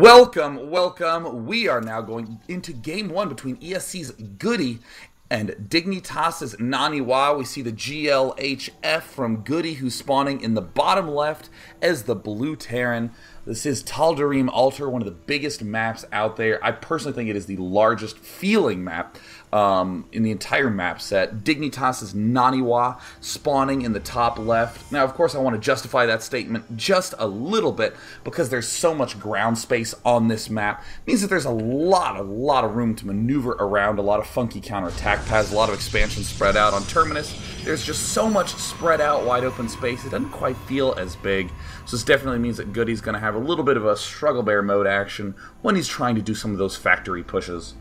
Welcome, welcome. We are now going into game one between ESC.GoOdy and Dignitas.NaNiwa. We see the GLHF from GoOdy, who's spawning in the bottom left as the blue Terran. This is Tal'Darim Altar, one of the biggest maps out there. I personally think it is the largest feeling map in the entire map set. Dignitas.NaNiwa spawning in the top left. Now, of course, I want to justify that statement just a little bit because there's so much ground space on this map. It means that there's a lot of room to maneuver around, a lot of funky counterattack paths, a lot of expansion spread out on Terminus. There's just so much spread out, wide open space. It doesn't quite feel as big. So this definitely means that GoOdy's going to have a little bit of a struggle bear mode action when he's trying to do some of those factory pushes.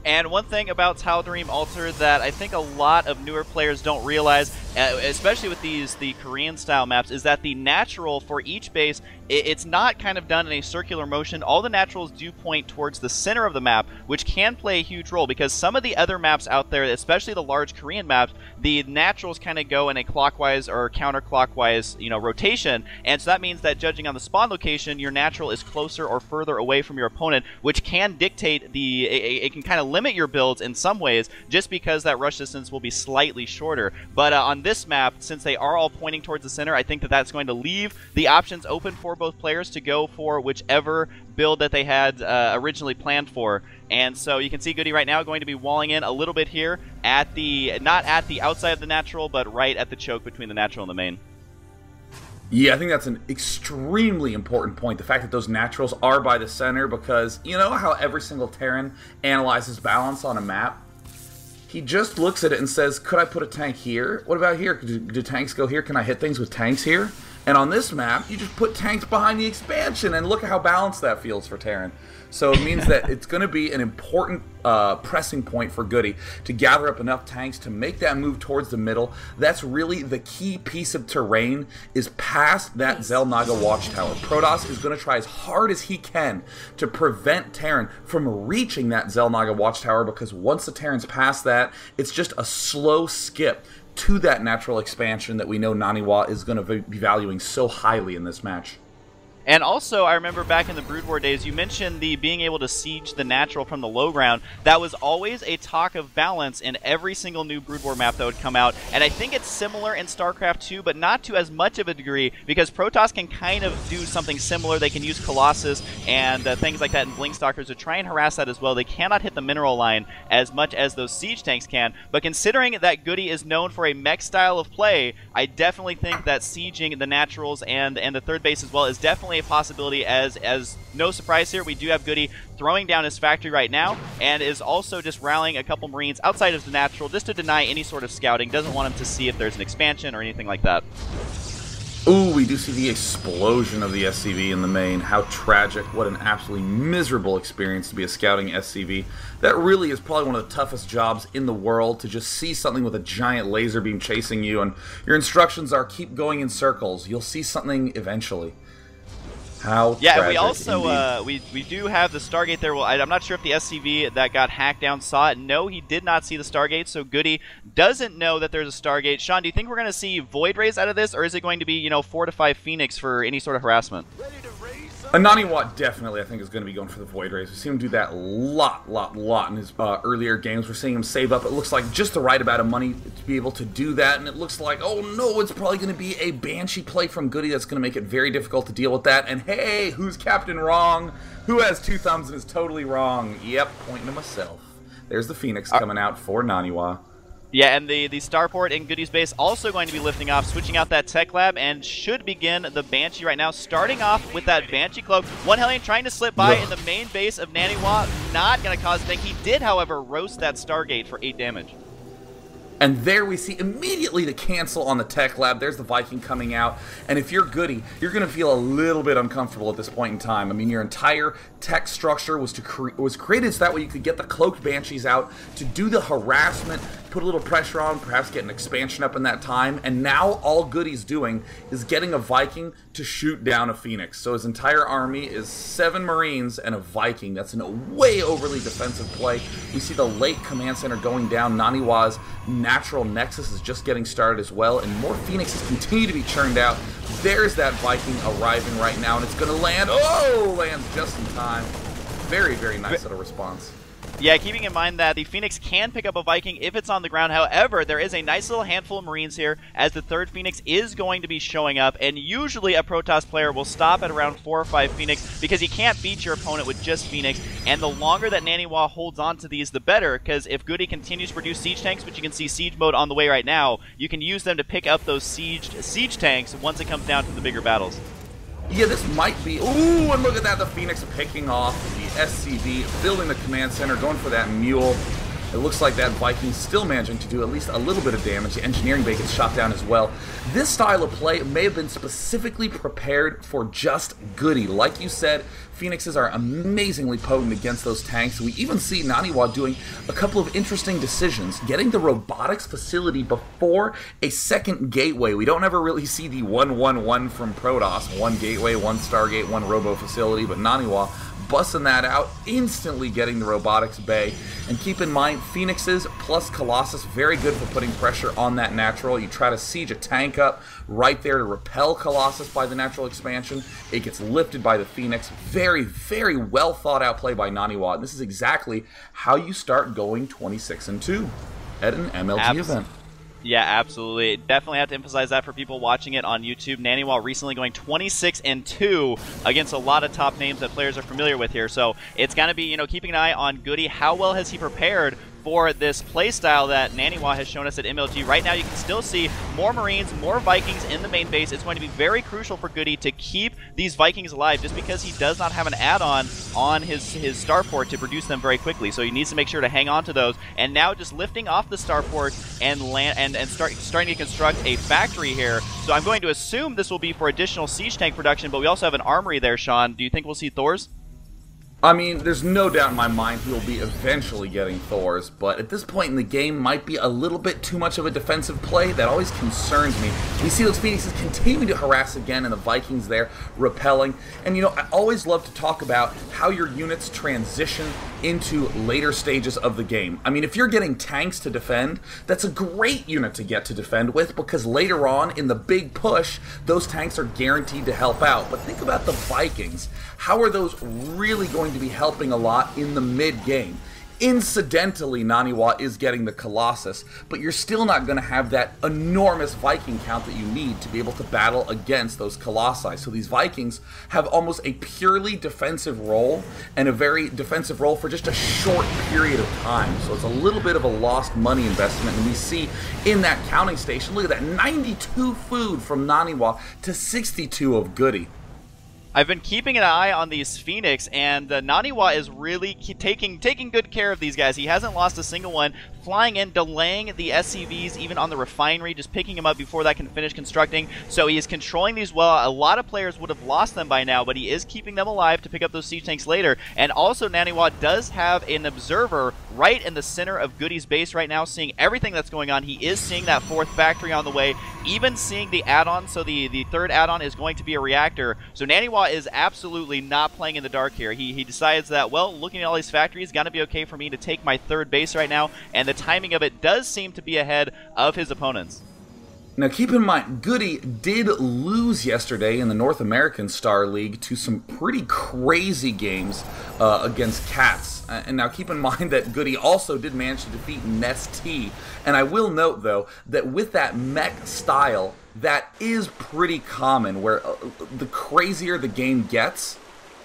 And one thing about Tal'Darim Altar that I think a lot of newer players don't realize, especially with the Korean-style maps, is that the natural for each base, it's not kind of done in a circular motion. All the naturals do point towards the center of the map, which can play a huge role, because some of the other maps out there, especially the large Korean maps, the naturals kind of go in a clockwise or counterclockwise, rotation, and so that means that judging on the spawn location, your natural is closer or further away from your opponent, which can dictate it can kind of limit your builds in some ways, just because that rush distance will be slightly shorter. But on this map, since they are all pointing towards the center, I think that that's going to leave the options open for both players to go for whichever build that they had originally planned for. And so you can see GoOdy right now going to be walling in a little bit here at not at the outside of the natural, but right at the choke between the natural and the main. Yeah, I think that's an extremely important point, the fact that those naturals are by the center, because you know how every single Terran analyzes balance on a map? He just looks at it and says, could I put a tank here? What about here? Do tanks go here? Can I hit things with tanks here? And on this map, you just put tanks behind the expansion, and look at how balanced that feels for Terran. So it means that it's going to be an important pressing point for GoOdy to gather up enough tanks to make that move towards the middle. That's really the key piece of terrain, is past that Xel'Naga watchtower. Protoss is going to try as hard as he can to prevent Terran from reaching that Xel'Naga watchtower, because once the Terran's past that, it's just a slow skip to that natural expansion that we know Naniwa is going to be valuing so highly in this match. And also, I remember back in the Brood War days, you mentioned the being able to siege the natural from the low ground. That was always a talk of balance in every single new Brood War map that would come out. And I think it's similar in StarCraft 2, but not to as much of a degree, because Protoss can kind of do something similar. They can use Colossus and things like that in Blinkstalkers to try and harass that as well. They cannot hit the mineral line as much as those siege tanks can. But considering that GoOdy is known for a mech style of play, I definitely think that sieging the naturals and the third base as well is definitely a possibility, as no surprise here, we do have GoOdy throwing down his factory right now, and is also just rallying a couple Marines outside of the natural just to deny any sort of scouting. Doesn't want him to see if there's an expansion or anything like that. Ooh, we do see the explosion of the SCV in the main. How tragic. What an absolutely miserable experience to be a scouting SCV. That really is probably one of the toughest jobs in the world, to just see something with a giant laser beam chasing you, and your instructions are keep going in circles. You'll see something eventually. How yeah, we also we do have the Stargate there. Well, I'm not sure if the SCV that got hacked down saw it. No, he did not see the Stargate, so GoOdy doesn't know that there's a Stargate. Sean, do you think we're going to see Void Rays out of this, or is it going to be 4 to 5 Phoenix for any sort of harassment? Naniwa definitely, I think, is going to be going for the Void Rays. We see him do that a lot in his earlier games. We're seeing him save up, it looks like, just the right amount of money to be able to do that, and it looks like, oh no, it's probably going to be a Banshee play from GoOdy that's going to make it very difficult to deal with that. And hey, who's Captain Wrong? Who has two thumbs and is totally wrong? Yep, pointing to myself. There's the Phoenix coming out for Naniwa. Yeah, and the starport in GoOdy's base also going to be lifting off, switching out that tech lab, and should begin the Banshee right now, starting off with that Banshee cloak. One Hellion trying to slip by in the main base of Naniwa, not going to cause anything. He did, however, roast that Stargate for 8 damage. And there we see immediately the cancel on the tech lab. There's the Viking coming out. And if you're GoOdy, you're going to feel a little bit uncomfortable at this point in time. I mean, your entire tech structure was created so that way you could get the cloaked Banshees out to do the harassment, put a little pressure on, perhaps get an expansion up in that time. And now all GoOdy's doing is getting a Viking to shoot down a Phoenix. So his entire army is 7 Marines and a Viking. That's a way overly defensive play. We see the late command center going down. Naniwa's now natural nexus is just getting started as well, and more Phoenixes continue to be churned out. There's that Viking arriving right now, and it's going to land. Oh, lands just in time. Very, very nice little response. Yeah, keeping in mind that the Phoenix can pick up a Viking if it's on the ground. However, there is a nice little handful of Marines here, as the third Phoenix is going to be showing up, and usually a Protoss player will stop at around 4 or 5 Phoenix because you can't beat your opponent with just Phoenix, and the longer that NaNiwa holds on to these, the better, because if GoOdy continues to produce siege tanks, which you can see siege mode on the way right now, you can use them to pick up those siege tanks once it comes down to the bigger battles. Yeah, this might be... Ooh, and look at that, the Phoenix picking off the SCV, building the command center, going for that mule. It looks like that Viking's still managing to do at least a little bit of damage. The engineering bay gets shot down as well. This style of play may have been specifically prepared for just GoOdy. Like you said, Phoenixes are amazingly potent against those tanks. We even see NaNiwa doing a couple of interesting decisions. Getting the robotics facility before a second gateway. We don't ever really see the 1-1-1 from Protoss. One gateway, one Stargate, one robo facility, but NaNiwa busting that out, instantly getting the robotics bay. And keep in mind, Phoenixes plus Colossus, very good for putting pressure on that natural. You try to siege a tank up right there to repel Colossus by the natural expansion. It gets lifted by the Phoenix. Very, very well thought out play by NaNiwa. And this is exactly how you start going 26-2 at an MLG event. Yeah, absolutely. Definitely have to emphasize that for people watching it on YouTube. NaNiwa recently going 26-2 against a lot of top names that players are familiar with here. So it's going to be, keeping an eye on GoOdy. How well has he prepared for this playstyle that NaNiwa has shown us at MLG? Right now, you can still see more Marines, more Vikings in the main base. It's going to be very crucial for GoOdy to keep these Vikings alive, just because he does not have an add-on on his starport to produce them very quickly. So he needs to make sure to hang on to those. And now just lifting off the starport and starting to construct a factory here. So I'm going to assume this will be for additional siege tank production, but we also have an armory there, Sean. Do you think we'll see Thors? I mean, there's no doubt in my mind he'll be eventually getting Thors, but at this point in the game might be a little bit too much of a defensive play. That always concerns me. We see those Phoenixes continue to harass again, and the Vikings there repelling. And I always love to talk about how your units transition into later stages of the game. I mean, if you're getting tanks to defend, that's a great unit to get to defend with, because later on in the big push, those tanks are guaranteed to help out. But think about the Vikings. How are those really going to be helping a lot in the mid-game? Incidentally, NaNiwa is getting the Colossus, but you're still not going to have that enormous Viking count that you need to be able to battle against those Colossi. So these Vikings have almost a purely defensive role, and a very defensive role for just a short period of time. So it's a little bit of a lost money investment, and we see in that counting station, look at that, 92 food from NaNiwa to 62 of GoOdy. I've been keeping an eye on these Phoenix, and NaNiwa is really taking good care of these guys. He hasn't lost a single one, flying in, delaying the SCVs even on the refinery, just picking them up before that can finish constructing. So he is controlling these well. A lot of players would have lost them by now, but he is keeping them alive to pick up those siege tanks later. And also, NaNiwa does have an observer right in the center of GoOdy's base right now, seeing everything that's going on. He is seeing that fourth factory on the way, even seeing the add-on. So the third add-on is going to be a reactor. So NaNiwa is absolutely not playing in the dark here. He decides that, well, looking at all these factories, gonna be okay for me to take my third base right now, and the timing of it does seem to be ahead of his opponents. Now keep in mind, GoOdy did lose yesterday in the North American Star League to some pretty crazy games against Cats. And now keep in mind that GoOdy also did manage to defeat Nest-T. And I will note, though, that with that mech style, that is pretty common, where the crazier the game gets,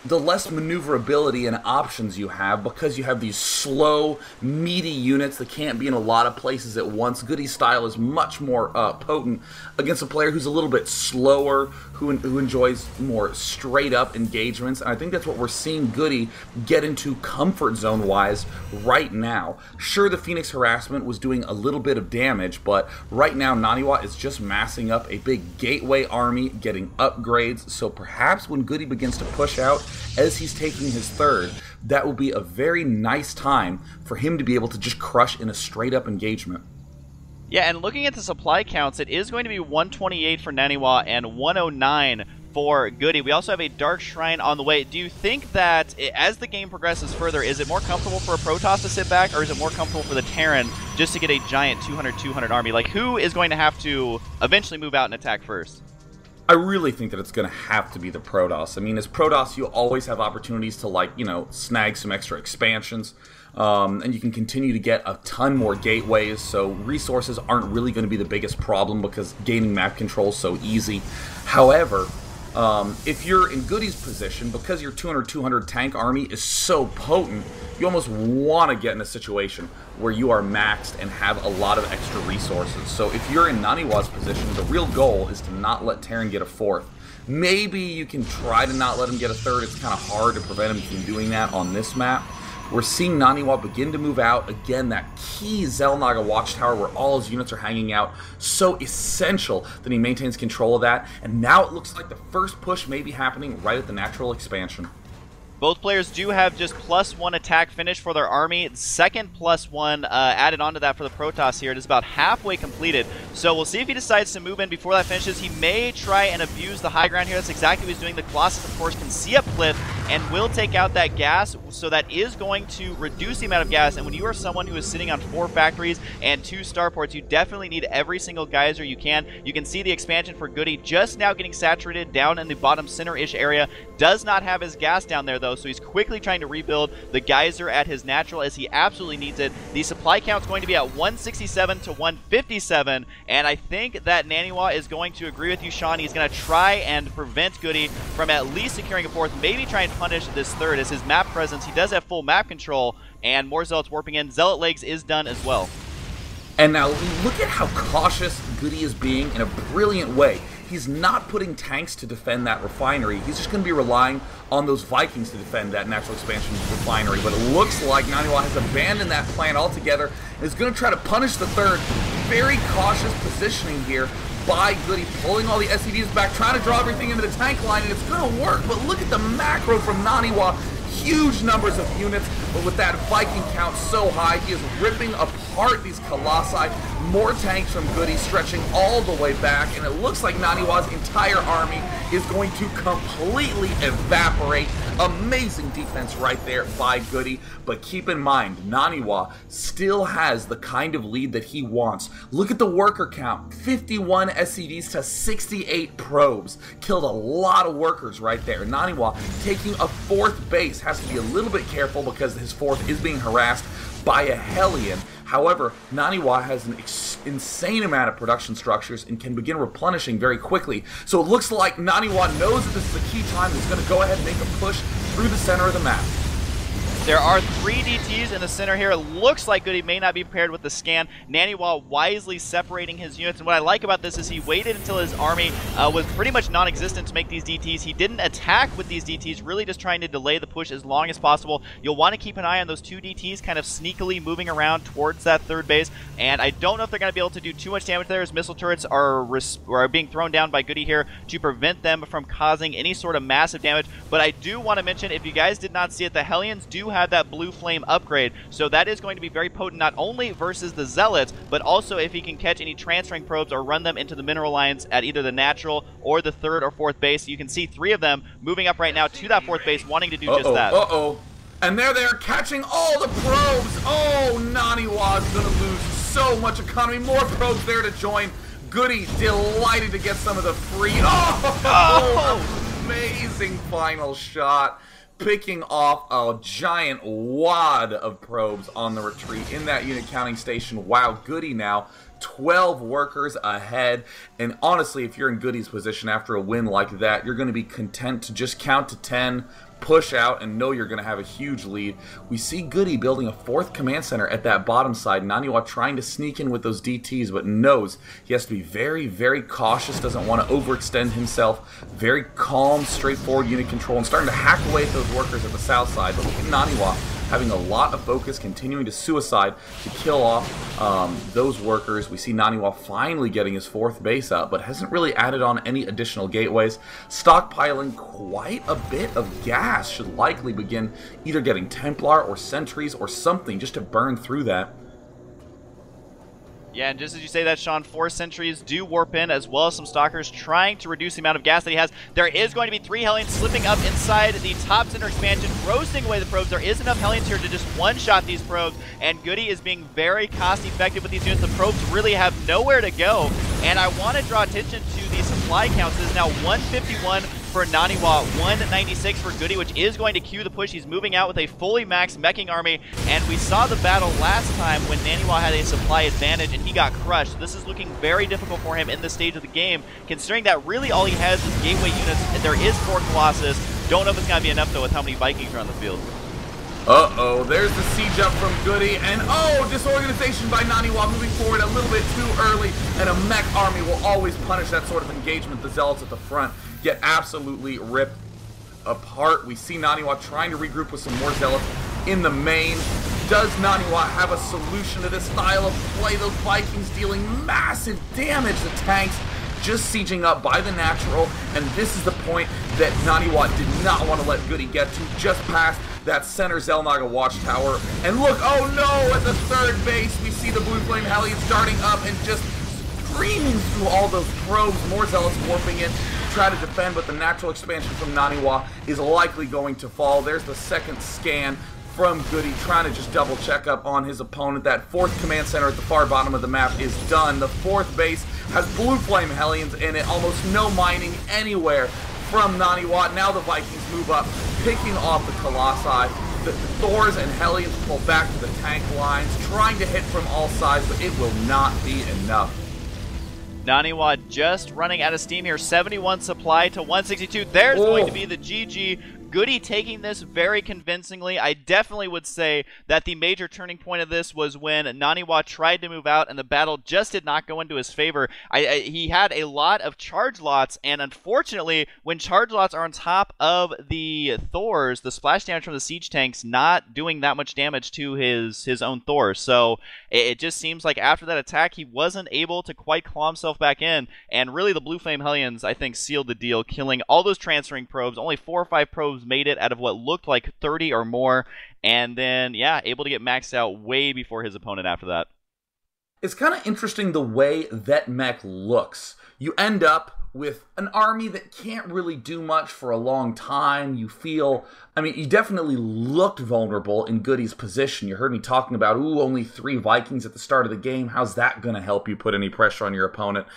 the less maneuverability and options you have, because you have these slow, meaty units that can't be in a lot of places at once. GoOdy's style is much more potent against a player who's a little bit slower, who enjoys more straight-up engagements. And I think that's what we're seeing GoOdy get into comfort zone-wise right now. Sure, the Phoenix Harassment was doing a little bit of damage, but right now NaNiwa is just massing up a big gateway army, getting upgrades. So perhaps when GoOdy begins to push out, as he's taking his third, that will be a very nice time for him to be able to just crush in a straight-up engagement. Yeah, and looking at the supply counts, it is going to be 128 for NaNiwa and 109 for Goody. We also have a Dark Shrine on the way. Do you think that as the game progresses further, is it more comfortable for a Protoss to sit back, or is it more comfortable for the Terran just to get a giant 200-200 army? Like, who is going to have to eventually move out and attack first? I really think that it's going to have to be the Protoss. I mean, as Protoss, you always have opportunities to, like, you know, snag some extra expansions. And you can continue to get a ton more gateways, so resources aren't really going to be the biggest problem because gaining map control is so easy. However, if you're in Goody's position, because your 200-200 tank army is so potent, you almost want to get in a situation where you are maxed and have a lot of extra resources. So if you're in NaNiwa's position, the real goal is to not let Terran get a fourth. Maybe you can try to not let him get a third. It's kind of hard to prevent him from doing that on this map. We're seeing NaNiwa begin to move out. Again, that key Xel'Naga watchtower where all his units are hanging out. So essential that he maintains control of that. And now it looks like the first push may be happening right at the natural expansion. Both players do have just +1 attack finish for their army. Second +1 added onto that for the Protoss here. It is about halfway completed. So we'll see if he decides to move in before that finishes. He may try and abuse the high ground here. That's exactly what he's doing. The Colossus, of course, can see up cliff and will take out that gas. So that is going to reduce the amount of gas. And when you are someone who is sitting on 4 factories and 2 starports, you definitely need every single geyser you can. You can see the expansion for Goody just now getting saturated down in the bottom center-ish area. Does not have his gas down there, though, so he's quickly trying to rebuild the geyser at his natural as he absolutely needs it. The supply count's going to be at 167 to 157, and I think that NaNiwa is going to agree with you, Sean. He's going to try and prevent Goody from at least securing a fourth, maybe try and punish this third as his map presence. He does have full map control, and more Zealots warping in. Zealot Legs is done as well. And now look at how cautious Goody is being in a brilliant way. He's not putting tanks to defend that refinery. He's just going to be relying on those Vikings to defend that natural expansion refinery. But it looks like NaNiwa has abandoned that plan altogether and is going to try to punish the third. Very cautious positioning here by Goody, pulling all the SCVs back, trying to draw everything into the tank line, and it's going to work. But look at the macro from NaNiwa. Huge numbers of units, but with that Viking count so high, he is ripping apart these Colossi. More tanks from Goody stretching all the way back, and it looks like NaNiwa's entire army is going to completely evaporate. Amazing defense right there by Goody, but keep in mind, NaNiwa still has the kind of lead that he wants. Look at the worker count, 51 SCVs to 68 probes. Killed a lot of workers right there. NaNiwa taking a fourth base, has to be a little bit careful because his fourth is being harassed by a Hellion. However, NaNiwa has an insane amount of production structures and can begin replenishing very quickly. So it looks like NaNiwa knows that this is a key time. He's going to go ahead and make a push through the center of the map. There are 3 DTs in the center here. It looks like Goody may not be prepared with the scan. NaNiwa wisely separating his units. And what I like about this is he waited until his army was pretty much non-existent to make these DTs. He didn't attack with these DTs, really just trying to delay the push as long as possible. You'll want to keep an eye on those 2 DTs kind of sneakily moving around towards that third base. And I don't know if they're going to be able to do too much damage there as missile turrets are being thrown down by Goody here to prevent them from causing any sort of massive damage. But I do want to mention, if you guys did not see it, the Hellions do have that blue flame upgrade, so that is going to be very potent not only versus the Zealots, but also if he can catch any transferring probes or run them into the mineral lines at either the natural or the third or fourth base. You can see 3 of them moving up right now to that fourth base, wanting to do just that. And there they are catching all the probes. Oh, NaNiwa is going to lose so much economy. More probes there to join. Goody delighted to get some of the free. Amazing final shot. Picking off a giant wad of probes on the retreat in that unit counting station. Wow, Goody now 12 workers ahead. And honestly, if you're in Goody's position after a win like that, you're going to be content to just count to 10, push out, and know you're going to have a huge lead. We see Goody building a 4th command center at that bottom side. NaNiwa trying to sneak in with those DTs, but knows he has to be very, very cautious, doesn't want to overextend himself. Very calm, straightforward unit control, and starting to hack away at those workers at the south side. But look at NaNiwa having a lot of focus, continuing to suicide to kill off those workers. We see NaNiwa finally getting his 4th base up, but hasn't really added on any additional gateways. Stockpiling quite a bit of gas, should likely begin either getting Templar or sentries or something just to burn through that. Yeah, and just as you say that, Sean, 4 sentries do warp in, as well as some stalkers trying to reduce the amount of gas that he has. There is going to be 3 Hellions slipping up inside the top center expansion, roasting away the probes. There is enough Hellions here to just one-shot these probes, and GoOdy is being very cost-effective with these units. The probes really have nowhere to go, and I want to draw attention to the supply counts. It is now 151 for NaNiwa, 196 for GoOdy, which is going to cue the push. He's moving out with a fully maxed meching army, and we saw the battle last time when NaNiwa had a supply advantage and he got crushed. So this is looking very difficult for him in this stage of the game, considering that really all he has is gateway units. There is 4 Colossus. Don't know if it's going to be enough, though, with how many Vikings are on the field. Uh-oh, there's the siege up from GoOdy, and disorganization by NaNiwa moving forward a little bit too early, and a mech army will always punish that sort of engagement. The Zealots at the front get absolutely ripped apart. We see NaNiwa trying to regroup with some more Zealots in the main. Does NaNiwa have a solution to this style of play? Those Vikings dealing massive damage to tanks, just sieging up by the natural, and this is the point that NaNiwa did not want to let GoOdy get to, just past that center Xel'Naga watchtower. And look, oh no, at the third base, we see the Blue Flame Hellions starting up and just screaming through all those probes. More Zealots warping in to try to defend, but the natural expansion from NaNiwa is likely going to fall. There's the second scan from GoOdy, trying to just double check up on his opponent. That 4th command center at the far bottom of the map is done. The 4th base has Blue Flame Hellions in it, almost no mining anywhere from NaNiwa. Now the Vikings move up, picking off the Colossi. The Thors and Hellions pull back to the tank lines, trying to hit from all sides, but it will not be enough. NaNiwa just running out of steam here. 71 supply to 162. There's going to be the GG. GoOdy taking this very convincingly. I definitely would say that the major turning point of this was when NaNiwa tried to move out and the battle just did not go into his favor. He had a lot of charge lots, and unfortunately, when charge lots are on top of the Thors, the splash damage from the siege tanks not doing that much damage to his own Thor. So it just seems like after that attack, he wasn't able to quite claw himself back in, and really the Blue Flame Hellions, I think, sealed the deal, killing all those transferring probes. Only 4 or 5 probes made it out of what looked like 30 or more, and then, yeah, able to get maxed out way before his opponent after that. It's kind of interesting the way that mech looks. You end up with an army that can't really do much for a long time. You feel, I mean, you definitely looked vulnerable in GoOdy's position. You heard me talking about, only 3 Vikings at the start of the game. How's that going to help you put any pressure on your opponent?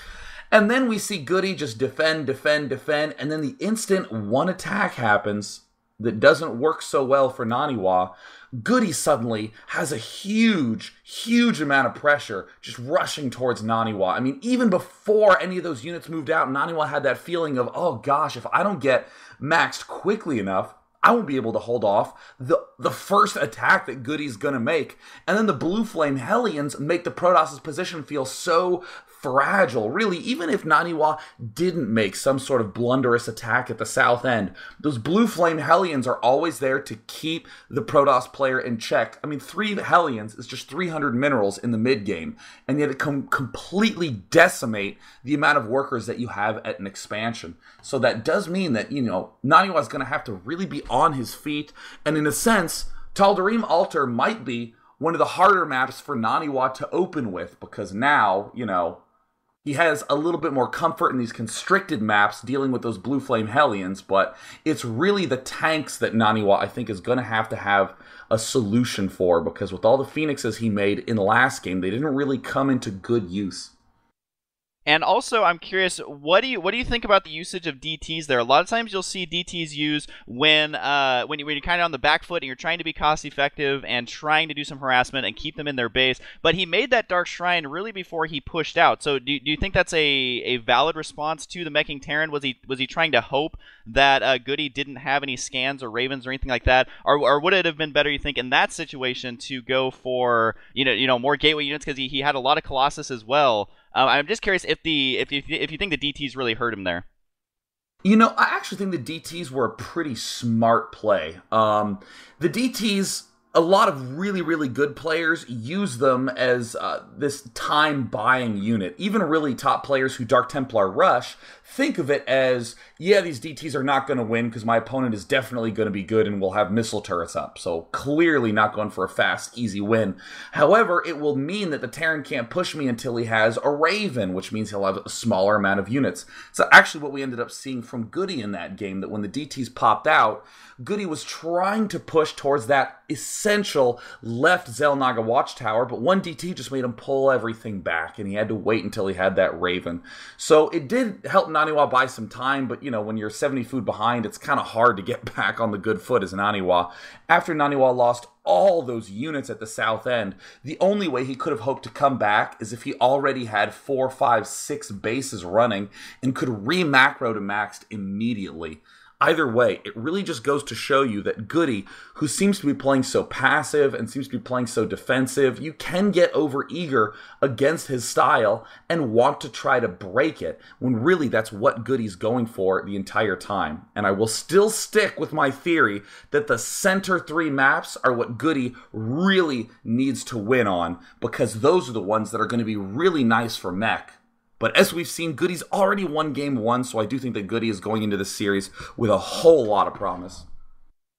And then we see GoOdy just defend, and then the instant one attack happens that doesn't work so well for NaNiwa, GoOdy suddenly has a huge amount of pressure just rushing towards NaNiwa. I mean, even before any of those units moved out, NaNiwa had that feeling of, oh gosh, if I don't get maxed quickly enough, I won't be able to hold off the first attack that GoOdy's going to make. And then the Blue Flame Hellions make the Protoss' position feel so fragile. Really, even if NaNiwa didn't make some sort of blunderous attack at the south end, those Blue Flame Hellions are always there to keep the Protoss player in check. I mean, 3 Hellions is just 300 minerals in the mid-game, and yet it can completely decimate the amount of workers that you have at an expansion. So that does mean that, NaNiwa is going to have to really be on his feet, and in a sense, Tal'Darim Altar might be one of the harder maps for NaNiwa to open with, because now, he has a little bit more comfort in these constricted maps dealing with those Blue Flame Hellions, but it's really the tanks that NaNiwa, I think, is going to have a solution for, because with all the Phoenixes he made in the last game, they didn't really come into good use. And also, I'm curious, what do you think about the usage of DTs there? A lot of times you'll see DTs used when you're kind of on the back foot and you're trying to be cost effective and trying to do some harassment and keep them in their base. But he made that Dark Shrine really before he pushed out. So do you think that's a valid response to the meching Terran? Was he trying to hope that GoOdy didn't have any scans or Ravens or anything like that? Or would it have been better, you think, in that situation to go for more gateway units, because he had a lot of Colossus as well? I'm just curious if you think the DTs really hurt him there. I actually think the DTs were a pretty smart play. The DTs a lot of really, really good players use them as this time-buying unit. Even really top players who Dark Templar rush think of it as, yeah, these DTs are not going to win because my opponent is definitely going to be good and will have missile turrets up. So clearly not going for a fast, easy win. However, it will mean that the Terran can't push me until he has a Raven, which means he'll have a smaller amount of units. So actually what we ended up seeing from Goody in that game, that when the DTs popped out, Goody was trying to push towards that essential left Xel'Naga watchtower, but one DT just made him pull everything back, and he had to wait until he had that Raven. So it did help NaNiwa buy some time, but, you know, when you're 70 food behind, it's kind of hard to get back on the good foot as NaNiwa. After NaNiwa lost all those units at the south end, the only way he could have hoped to come back is if he already had 4, 5, 6 bases running and could re-macro to maxed immediately. Either way, it really just goes to show you that Goody, who seems to be playing so passive and seems to be playing so defensive, you can get over-eager against his style and want to try to break it, when really that's what Goody's going for the entire time. And I will still stick with my theory that the center 3 maps are what Goody really needs to win on, because those are the ones that are going to be really nice for mech. But as we've seen, Goody's already won game 1, so I do think that Goody is going into this series with a whole lot of promise.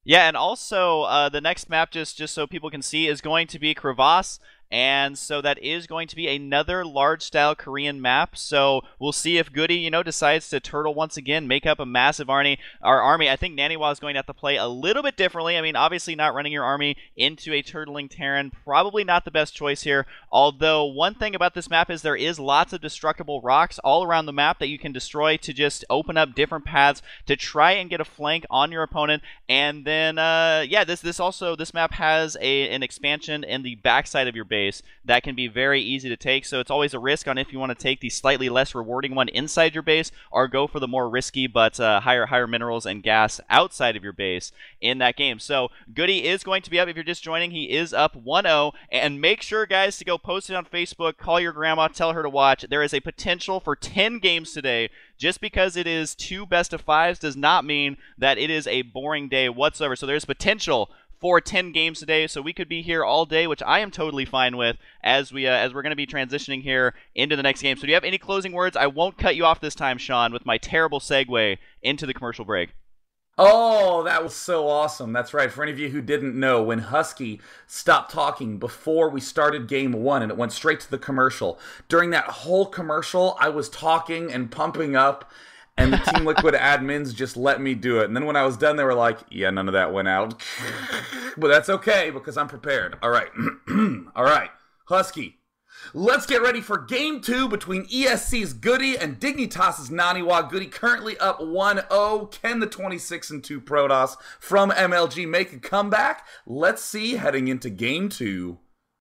Yeah, and also the next map, just so people can see, is going to be Crevasse. And so that is going to be another large-style Korean map. So we'll see if Goody, you know, decides to turtle once again, make up a massive army. I think NaNiwa is going to have to play a little bit differently. I mean, obviously not running your army into a turtling Terran, probably not the best choice here. Although one thing about this map is there is lots of destructible rocks all around the map that you can destroy to just open up different paths to try and get a flank on your opponent. And then, yeah, this map has an expansion in the backside of your base that can be very easy to take, so it's always a risk on if you want to take the slightly less rewarding one inside your base or go for the more risky but higher minerals and gas outside of your base in that game. So Goody is going to be up. If you're just joining, he is up 1-0, and make sure, guys, to go post it on Facebook, call your grandma, tell her to watch. There is a potential for 10 games today. Just because it is 2 best-of-5s does not mean that it is a boring day whatsoever. So there's potential for 10 games today, so we could be here all day, which I am totally fine with as we're going to be transitioning here into the next game. So do you have any closing words? I won't cut you off this time, Sean, with my terrible segue into the commercial break. Oh, that was so awesome. That's right. For any of you who didn't know, when Husky stopped talking before we started game 1 and it went straight to the commercial, during that whole commercial, I was talking and pumping up, and the Team Liquid admins just let me do it. And then when I was done, they were like, yeah, none of that went out. But that's okay, because I'm prepared. All right. All right. Husky, let's get ready for game 2 between ESC's Goody and Dignitas.NaNiwa. Goody currently up 1-0. Can the 26-2 Protoss from MLG make a comeback? Let's see heading into game 2.